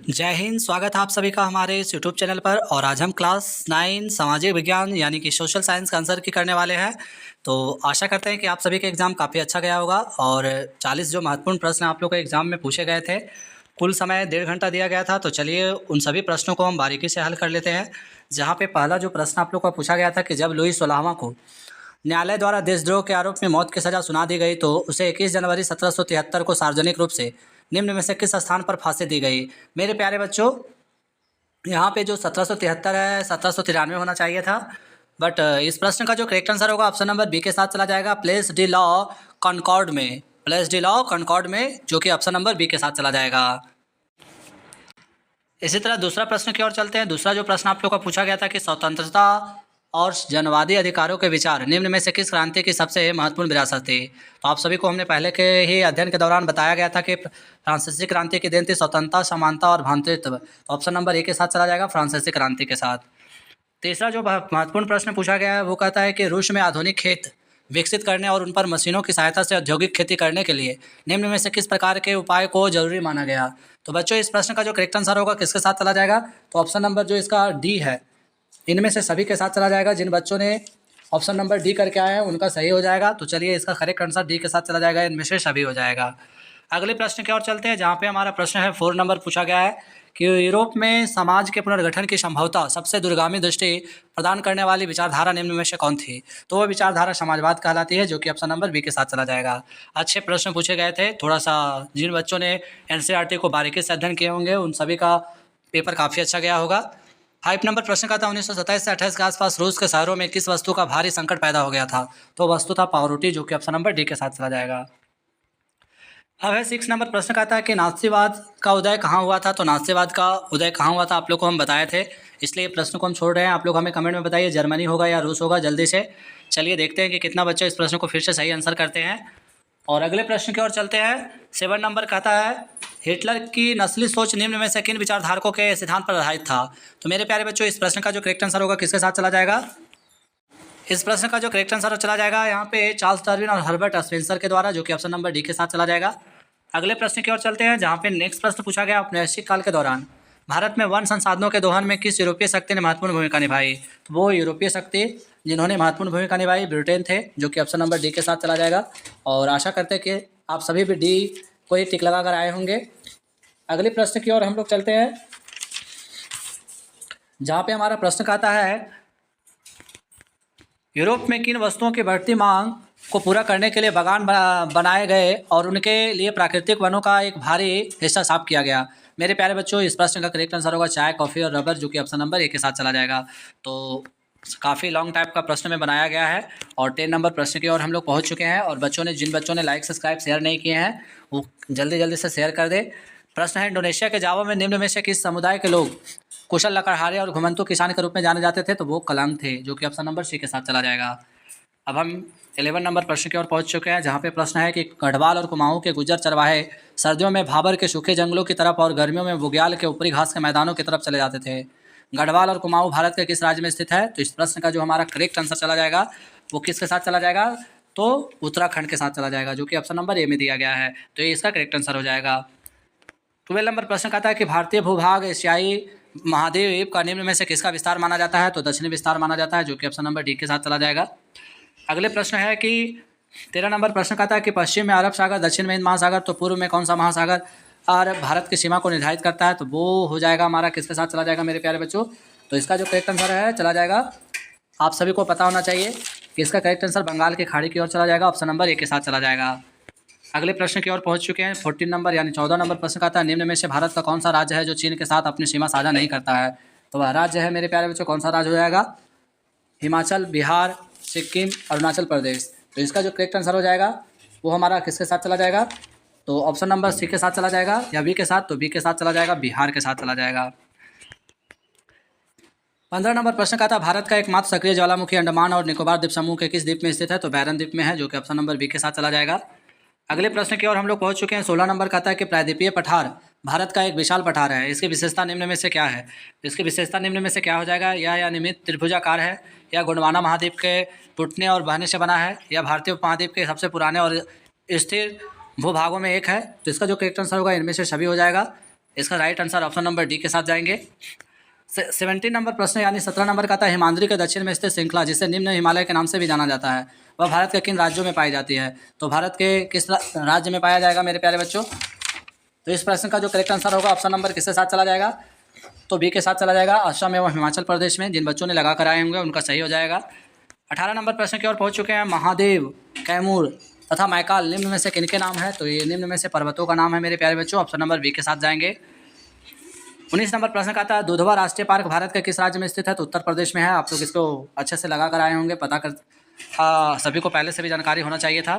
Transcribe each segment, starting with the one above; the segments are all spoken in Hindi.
जय हिंद। स्वागत है आप सभी का हमारे इस यूट्यूब चैनल पर। और आज हम क्लास 9 सामाजिक विज्ञान यानी कि सोशल साइंस का आंसर की करने वाले हैं। तो आशा करते हैं कि आप सभी का एग्ज़ाम काफ़ी अच्छा गया होगा। और 40 जो महत्वपूर्ण प्रश्न आप लोग को एग्ज़ाम में पूछे गए थे, कुल समय 1.5 घंटा दिया गया था। तो चलिए उन सभी प्रश्नों को हम बारीकी से हल कर लेते हैं। जहाँ पे पहला जो प्रश्न आप लोग को पूछा गया था कि जब लुई 16वां को न्यायालय द्वारा देशद्रोह के आरोप में मौत की सज़ा सुना दी गई तो उसे 21 जनवरी 1773 को सार्वजनिक रूप से निम्न में से किस स्थान पर फांसी दी गई। मेरे प्यारे बच्चों, यहाँ पे जो 1773 है 1793 होना चाहिए था। बट इस प्रश्न का जो करेक्ट आंसर होगा ऑप्शन नंबर बी के साथ चला जाएगा, प्लेस डी लॉ कॉनकॉर्ड में। प्लेस डी लॉ कॉनकॉर्ड में, जो कि ऑप्शन नंबर बी के साथ चला जाएगा। इसी तरह दूसरा प्रश्न की ओर चलते हैं। दूसरा जो प्रश्न आप लोग का पूछा गया था कि स्वतंत्रता और जनवादी अधिकारों के विचार निम्न में से किस क्रांति की सबसे महत्वपूर्ण विरासत थी। तो आप सभी को हमने पहले के ही अध्ययन के दौरान बताया गया था कि फ्रांसीसी क्रांति की देन थी स्वतंत्रता, समानता और भ्रातृत्व। तो ऑप्शन नंबर ए के साथ चला जाएगा, फ्रांसीसी क्रांति के साथ। तीसरा जो महत्वपूर्ण प्रश्न पूछा गया है वो कहता है कि रूस में आधुनिक खेत विकसित करने और उन पर मशीनों की सहायता से औद्योगिक खेती करने के लिए निम्न में से किस प्रकार के उपाय को जरूरी माना गया। तो बच्चों, इस प्रश्न का जो करेक्ट आंसर होगा किसके साथ चला जाएगा, तो ऑप्शन नंबर जो इसका डी है, इनमें से सभी के साथ चला जाएगा। जिन बच्चों ने ऑप्शन नंबर डी करके आए हैं उनका सही हो जाएगा। तो चलिए इसका करेक्ट आंसर डी के साथ चला जाएगा, इनमें से सभी हो जाएगा। अगले प्रश्न की ओर चलते हैं, जहाँ पे हमारा प्रश्न है 4 नंबर पूछा गया है कि यूरोप में समाज के पुनर्गठन की संभवतः सबसे दूरगामी दृष्टि प्रदान करने वाली विचारधारा निम्न में से कौन थी। तो वह विचारधारा समाजवाद कहलाती है, जो कि ऑप्शन नंबर बी के साथ चला जाएगा। अच्छे प्रश्न पूछे गए थे। थोड़ा सा जिन बच्चों ने एनसीईआरटी को बारीकी से अध्ययन किए होंगे उन सभी का पेपर काफ़ी अच्छा गया होगा। 5 नंबर प्रश्न का था 1927 से 28 के आसपास रूस के शहरों में किस वस्तु का भारी संकट पैदा हो गया था। तो वस्तु था पावरोटी, जो कि ऑप्शन नंबर डी के साथ चला जाएगा। अब है 6 नंबर प्रश्न का था कि नास्तिवाद का उदय कहाँ हुआ था। तो नास्तिवाद का उदय कहाँ हुआ था आप लोग को हम बताए थे, इसलिए प्रश्न को हम छोड़ रहे हैं। आप लोग हमें कमेंट में बताइए जर्मनी होगा या रूस होगा जल्दी से। चलिए देखते हैं कि कितना बच्चे इस प्रश्न को फिर से सही आंसर करते हैं। और अगले प्रश्न की ओर चलते हैं। 7 नंबर कहता है हिटलर की नस्ली सोच निम्न में से किन विचारधारकों के सिद्धांत पर आधारित था। तो मेरे प्यारे बच्चों, इस प्रश्न का जो करेक्ट आंसर होगा किसके साथ चला जाएगा, इस प्रश्न का जो करेक्ट आंसर चला जाएगा यहाँ पे चार्ल्स डार्विन और हर्बर्ट स्पेंसर के द्वारा, जो कि ऑप्शन नंबर डी के साथ चला जाएगा। अगले प्रश्न की ओर चलते हैं, जहाँ पे नेक्स्ट प्रश्न पूछा गया औपनिवेशिक काल के दौरान भारत में वन संसाधनों के दोहन में किस यूरोपीय शक्ति ने महत्वपूर्ण भूमिका निभाई। तो वो यूरोपीय शक्ति जिन्होंने महत्वपूर्ण भूमिका निभाई ब्रिटेन थे, जो कि ऑप्शन नंबर डी के साथ चला जाएगा। और आशा करते हैं कि आप सभी भी डी को ही टिक लगा कर आए होंगे। अगले प्रश्न की ओर हम लोग चलते हैं, जहाँ पे हमारा प्रश्न कहता है यूरोप में किन वस्तुओं की बढ़ती मांग को पूरा करने के लिए बागान बनाए गए और उनके लिए प्राकृतिक वनों का एक भारी हिस्सा साफ किया गया। मेरे प्यारे बच्चों, इस प्रश्न का करेक्ट आंसर होगा चाय, कॉफ़ी और रबर, जो कि ऑप्शन नंबर ए के साथ चला जाएगा। तो काफ़ी लॉन्ग टाइप का प्रश्न में बनाया गया है। और 10 नंबर प्रश्न की ओर हम लोग पहुँच चुके हैं। और जिन बच्चों ने लाइक सब्सक्राइब शेयर नहीं किए हैं वो जल्दी जल्दी से शेयर कर दे। प्रश्न है इंडोनेशिया के जावा में निम्न में से किस समुदाय के लोग कुशल लकड़हारे और घुमंतु किसान के रूप में जाने जाते थे। तो वो कलांग थे, जो कि ऑप्शन नंबर सी के साथ चला जाएगा। अब हम 11 नंबर प्रश्न की ओर पहुंच चुके हैं, जहां पे प्रश्न है कि गढ़वाल और कुमाऊं के गुज्जर चरवाहे सर्दियों में भाबर के सूखे जंगलों की तरफ और गर्मियों में बुग्याल के ऊपरी घास के मैदानों की तरफ चले जाते थे। गढ़वाल और कुमाऊं भारत के किस राज्य में स्थित है। तो इस प्रश्न का जो हमारा करेक्ट आंसर चला जाएगा वो किसके साथ चला जाएगा, तो उत्तराखंड के साथ चला जाएगा, जो कि ऑप्शन नंबर ए में दिया गया है। तो ये इसका करेक्ट आंसर हो जाएगा। 12 नंबर प्रश्न कहता है कि भारतीय भूभाग एशियाई महाद्वीप का निम्न में से किसका विस्तार माना जाता है। तो दक्षिणी विस्तार माना जाता है, जो कि ऑप्शन नंबर डी के साथ चला जाएगा। अगले प्रश्न है कि 13 नंबर प्रश्न कहता है कि पश्चिम में अरब सागर, दक्षिण में हिंद महासागर, तो पूर्व में कौन सा महासागर और भारत की सीमा को निर्धारित करता है। तो वो हो जाएगा हमारा किसके साथ चला जाएगा मेरे प्यारे बच्चों। तो इसका जो करेक्ट आंसर है चला जाएगा, आप सभी को पता होना चाहिए कि इसका करेक्ट आंसर बंगाल की खाड़ी की ओर चला जाएगा, ऑप्शन नंबर ए के साथ चला जाएगा। अगले प्रश्न की ओर पहुंच चुके हैं। 14 नंबर यानी 14 नंबर प्रश्न कहता है निम्न में से भारत का कौन सा राज्य है जो चीन के साथ अपनी सीमा साझा नहीं करता है। तो वह राज्य है मेरे प्यारे बच्चों, कौन सा राज्य हो जाएगा, हिमाचल, बिहार, सिक्किम, अरुणाचल प्रदेश। तो इसका जो करेक्ट आंसर हो जाएगा वो हमारा किसके साथ चला जाएगा, तो ऑप्शन नंबर सी के साथ चला जाएगा या बी के साथ। तो बी के साथ चला जाएगा, बिहार के साथ चला जाएगा। 15 नंबर प्रश्न का था भारत का एकमात्र सक्रिय ज्वालामुखी अंडमान और निकोबार द्वीप समूह के किस द्वीप में स्थित है। तो बैरन द्वीप में है, जो कि ऑप्शन नंबर बी के साथ चला जाएगा। अगले प्रश्न की ओर हम लोग पहुंच चुके हैं। 16 नंबर कहता है कि प्रायद्वीपीय पठार भारत का एक विशाल पठार है, इसकी विशेषता निम्न में से क्या है। इसकी विशेषता निम्न में से क्या हो जाएगा, या नियमित त्रिभुजाकार है, या गोंडवाना महाद्वीप के टूटने और बहने से बना है, या भारतीय उपमहाद्वीप के सबसे पुराने और स्थिर भूभागों में एक है। तो इसका जो करेक्ट आंसर होगा इनमें से सभी हो जाएगा। इसका right answer option number D के साथ जाएंगे। 17 नंबर प्रश्न यानी 17 नंबर का था, हिमाद्री के दक्षिण में स्थित श्रृंखला जिसे निम्न हिमालय के नाम से भी जाना जाता है वह भारत के किन राज्यों में पाई जाती है? तो भारत के किस राज्य में पाया जाएगा मेरे प्यारे बच्चों? तो इस प्रश्न का जो करेक्ट आंसर होगा ऑप्शन नंबर किसके साथ चला जाएगा? तो बी के साथ चला जाएगा, असम एवं हिमाचल प्रदेश में। जिन बच्चों ने लगा कर आए होंगे उनका सही हो जाएगा। 18 नंबर प्रश्न की ओर पहुंच चुके हैं। महादेव, कैमूर तथा मैकाल निम्न में से किनके नाम है? तो ये निम्न में से पर्वतों का नाम है मेरे प्यारे बच्चों। ऑप्शन नंबर बी के साथ जाएंगे। 19 नंबर प्रश्न का था, दुधवा राष्ट्रीय पार्क भारत के किस राज्य में स्थित है? तो उत्तर प्रदेश में है। आप लोग इसको अच्छे से लगा कर आए होंगे, पता कर सभी को पहले से भी जानकारी होना चाहिए था।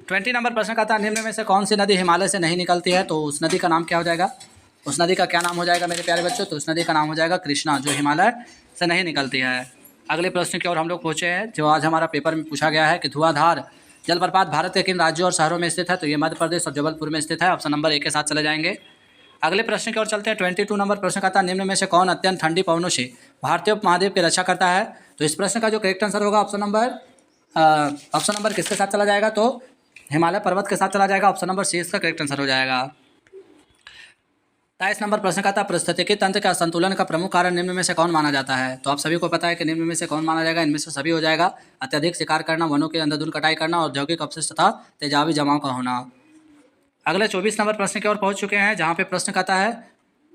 20 नंबर प्रश्न का था, निम्न में से कौन सी नदी हिमालय से नहीं निकलती है? तो उस नदी का नाम क्या हो जाएगा? उस नदी का क्या नाम हो जाएगा मेरे प्यारे बच्चों? तो उस नदी का नाम हो जाएगा कृष्णा, जो हिमालय से नहीं निकलती है। अगले प्रश्न की ओर हम लोग पहुँचे हैं, जो आज हमारा पेपर में पूछा गया है कि धुआंधार जलप्रपात भारत के किन राज्यों और शहरों में स्थित है? तो ये मध्य प्रदेश और जबलपुर में स्थित है। ऑप्शन नंबर ए के साथ चले जाएंगे। अगले प्रश्न की ओर चलते हैं। 22 नंबर प्रश्न का था, निम्न में से कौन अत्यंत ठंडी पवनों से भारतीय उपमहाद्वीप की रक्षा करता है? तो इस प्रश्न का जो करेक्ट आंसर होगा ऑप्शन नंबर किसके साथ चला जाएगा? तो हिमालय पर्वत के साथ चला जाएगा। ऑप्शन नंबर सी इसका करेक्ट आंसर हो जाएगा। 23 नंबर प्रश्न का था, पारिस्थितिकी तंत्र का संतुलन का प्रमुख कारण निम्न में से कौन माना जाता है? तो आप सभी को पता है कि निम्न में से कौन माना जाएगा। इनमें से सभी हो जाएगा। अत्यधिक शिकार करना, वनों की अंधाधुंध कटाई करना, औद्योगिक अपशिष्ट तथा तेजाबी जमाव का होना। अगले 24 नंबर प्रश्न की ओर पहुंच चुके हैं, जहां पे प्रश्न कहता है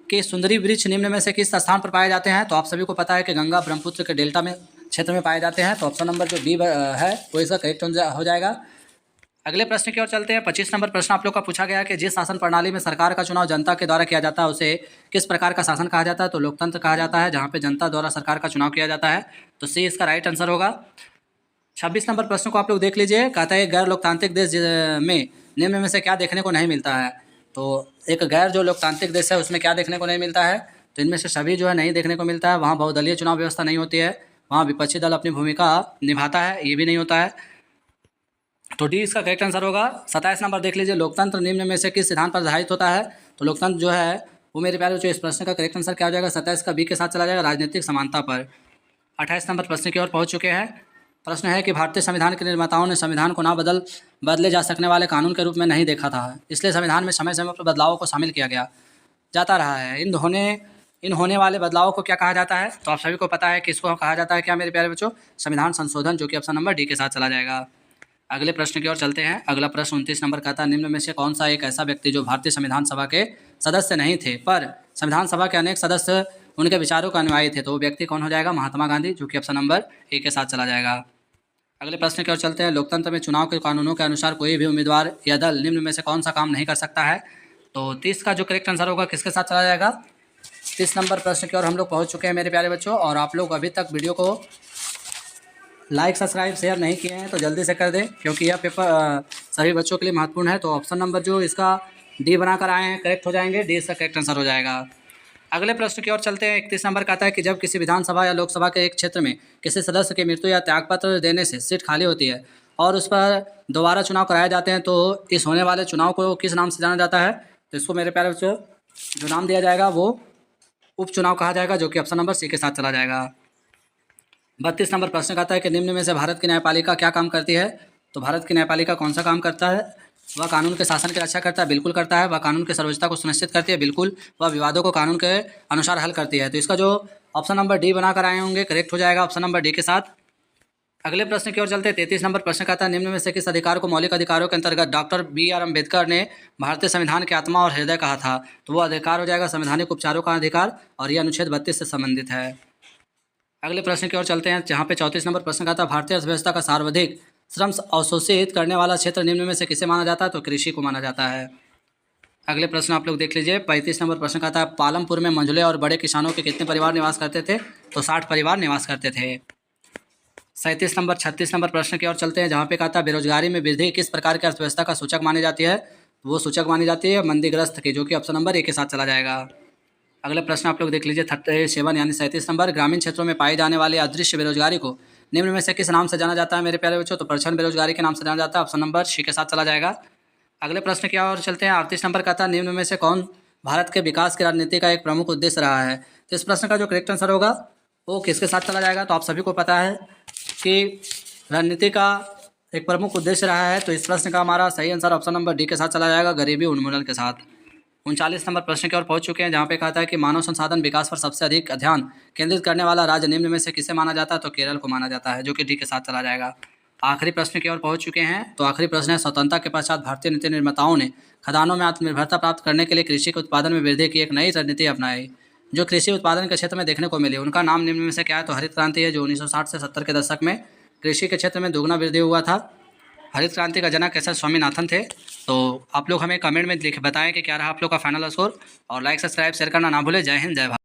कि सुंदरी वृक्ष निम्न में से किस स्थान पर पाए जाते हैं? तो आप सभी को पता है कि गंगा ब्रह्मपुत्र के डेल्टा में क्षेत्र में पाए जाते हैं। तो ऑप्शन नंबर जो बी है वो इसका करेक्ट हो जाएगा। अगले प्रश्न की ओर चलते हैं। 25 नंबर प्रश्न आप लोग का पूछा गया है कि जिस शासन प्रणाली में सरकार का चुनाव जनता के द्वारा किया जाता है उसे किस प्रकार का शासन कहा जाता है? तो लोकतंत्र कहा जाता है, जहाँ पे जनता द्वारा सरकार का चुनाव किया जाता है। तो सी इसका राइट आंसर होगा। 26 नंबर प्रश्न को आप लोग देख लीजिए। कहता है गैर लोकतांत्रिक देश में निम्न में से क्या देखने को नहीं मिलता है? तो एक गैर जो लोकतांत्रिक देश है उसमें क्या देखने को नहीं मिलता है? तो इनमें से सभी जो है नहीं देखने को मिलता है। वहाँ बहुदलीय चुनाव व्यवस्था नहीं होती है, वहाँ विपक्षी दल अपनी भूमिका निभाता है, ये भी नहीं होता है। तो डी इसका करेक्ट आंसर होगा। 27 नंबर देख लीजिए, लोकतंत्र निम्न में से किस सिद्धांत पर आधारित होता है? तो लोकतंत्र जो है वो मेरे प्यारे बच्चों इस प्रश्न का करेक्ट आंसर क्या हो जाएगा? 27 का बी के साथ चला जाएगा, राजनीतिक समानता पर। 28 नंबर प्रश्न की ओर पहुँच चुके हैं। प्रश्न है कि भारतीय संविधान के निर्माताओं ने संविधान को ना बदले जा सकने वाले कानून के रूप में नहीं देखा था, इसलिए संविधान में समय समय पर बदलावों को शामिल किया गया जाता रहा है। इन होने वाले बदलावों को क्या कहा जाता है? तो आप सभी को पता है कि इसको कहा जाता है क्या मेरे प्यारे बच्चों? संविधान संशोधन, जो कि ऑप्शन नंबर डी के साथ चला जाएगा। अगले प्रश्न की ओर चलते हैं। अगला प्रश्न 29 नंबर का था, निम्न में से कौन सा एक ऐसा व्यक्ति जो भारतीय संविधान सभा के सदस्य नहीं थे पर संविधान सभा के अनेक सदस्य उनके विचारों का अनुयायी थे? तो वो व्यक्ति कौन हो जाएगा? महात्मा गांधी, जो कि ऑप्शन नंबर ए के साथ चला जाएगा। अगले प्रश्न की ओर चलते हैं। लोकतंत्र में चुनाव के कानूनों के अनुसार कोई भी उम्मीदवार या दल निम्न में से कौन सा काम नहीं कर सकता है? तो 30 का जो करेक्ट आंसर होगा किसके साथ चला जाएगा? 30 नंबर प्रश्न की ओर हम लोग पहुंच चुके हैं मेरे प्यारे बच्चों। और आप लोग अभी तक वीडियो को लाइक, सब्सक्राइब, शेयर नहीं किए हैं तो जल्दी से कर दें, क्योंकि यह पेपर सभी बच्चों के लिए महत्वपूर्ण है। तो ऑप्शन नंबर जो इसका डी बनाकर आए हैं करेक्ट हो जाएंगे, डी इसका करेक्ट आंसर हो जाएगा। अगले प्रश्न की ओर चलते हैं। 31 नंबर का आता है कि जब किसी विधानसभा या लोकसभा के एक क्षेत्र में किसी सदस्य की मृत्यु या त्यागपत्र देने से सीट खाली होती है और उस पर दोबारा चुनाव कराए जाते हैं, तो इस होने वाले चुनाव को किस नाम से जाना जाता है? तो इसको मेरे प्यारे बच्चों जो नाम दिया जाएगा वो उपचुनाव कहा जाएगा, जो कि ऑप्शन नंबर सी के साथ चला जाएगा। 32 नंबर प्रश्न का आता है कि निम्न में से भारत की न्यायपालिका क्या काम करती है? तो भारत की न्यायपालिका कौन सा काम करता है? वह कानून के शासन की रक्षा करता है, बिल्कुल करता है। वह कानून की सर्वोच्चता को सुनिश्चित करती है, बिल्कुल। वह विवादों को कानून के अनुसार हल करती है। तो इसका जो ऑप्शन नंबर डी बनाकर आए होंगे करेक्ट हो जाएगा, ऑप्शन नंबर डी के साथ। अगले प्रश्न की ओर चलते हैं। 33 नंबर प्रश्न का था, निम्न में से किस अधिकार को मौलिक अधिकारों के अंतर्गत डॉक्टर BR अम्बेडकर ने भारतीय संविधान के आत्मा और हृदय कहा था? तो वो अधिकार हो जाएगा संवैधानिक उपचारों का अधिकार, और यह अनुच्छेद 32 से संबंधित है। अगले प्रश्न की ओर चलते हैं, जहाँ पे 34 नंबर प्रश्न का था, भारतीय अर्थव्यवस्था का सर्वाधिक श्रम अवशोषित करने वाला क्षेत्र निम्न में से किसे माना जाता है? तो कृषि को माना जाता है। अगले प्रश्न आप लोग देख लीजिए। 35 नंबर प्रश्न का था, पालमपुर में मंझले और बड़े किसानों के कितने परिवार निवास करते थे? तो 60 परिवार निवास करते थे। 36 नंबर प्रश्न की ओर चलते हैं, जहाँ पे कहा था बेरोजगारी में वृद्धि किस प्रकार की अर्थव्यवस्था का सूचक मानी जाती है? तो वो सूचक मानी जाती है मंदीग्रस्त की, जो कि ऑप्शन नंबर ए के साथ चला जाएगा। अगले प्रश्न आप लोग देख लीजिए। 37 यानी 37 नंबर, ग्रामीण क्षेत्रों में पाई जाने वाली अदृश्य बेरोजगारी को निम्न में से किस नाम से जाना जाता है मेरे प्यारे बच्चों? तो परछन बेरोजगारी के नाम से जाना जाता है, ऑप्शन नंबर सी के साथ चला जाएगा। अगले प्रश्न की ओर चलते हैं। 38 नंबर का था, निम्न में से कौन भारत के विकास की राजनीति का एक प्रमुख उद्देश्य रहा है? तो इस प्रश्न का जो करेक्ट आंसर होगा वो किसके साथ चला जाएगा? तो आप सभी को पता है कि रणनीति का एक प्रमुख उद्देश्य रहा है, तो इस प्रश्न का हमारा सही आंसर ऑप्शन नंबर डी के साथ चला जाएगा, गरीबी उन्मूलन के साथ। 39 नंबर प्रश्न की ओर पहुंच चुके हैं, जहां पे कहता है कि मानव संसाधन विकास पर सबसे अधिक ध्यान केंद्रित करने वाला राज्य निम्न में से किसे माना जाता है, तो केरल को माना जाता है, जो कि डी के साथ चला जाएगा। आखिरी प्रश्न की ओर पहुंच चुके हैं, तो आखिरी प्रश्न है, स्वतंत्रता के पश्चात भारतीय नीति निर्माताओं ने खदानों में आत्मनिर्भरता प्राप्त करने के लिए कृषि के उत्पादन में वृद्धि की एक नई रणनीति अपनाई, जो कृषि उत्पादन के क्षेत्र में देखने को मिली। उनका नाम निम्न में से क्या है, तो हरित क्रांति है, जो 1960 से 70 के दशक में कृषि के क्षेत्र में दुगना वृद्धि हुआ था। हरित क्रांति का जनक एस एस स्वामीनाथन थे। तो आप लोग हमें कमेंट में लिख बताएं कि क्या रहा आप लोग का फाइनल स्कोर, और लाइक सब्सक्राइब शेयर करना ना भूलें। जय हिंद, जय भारत।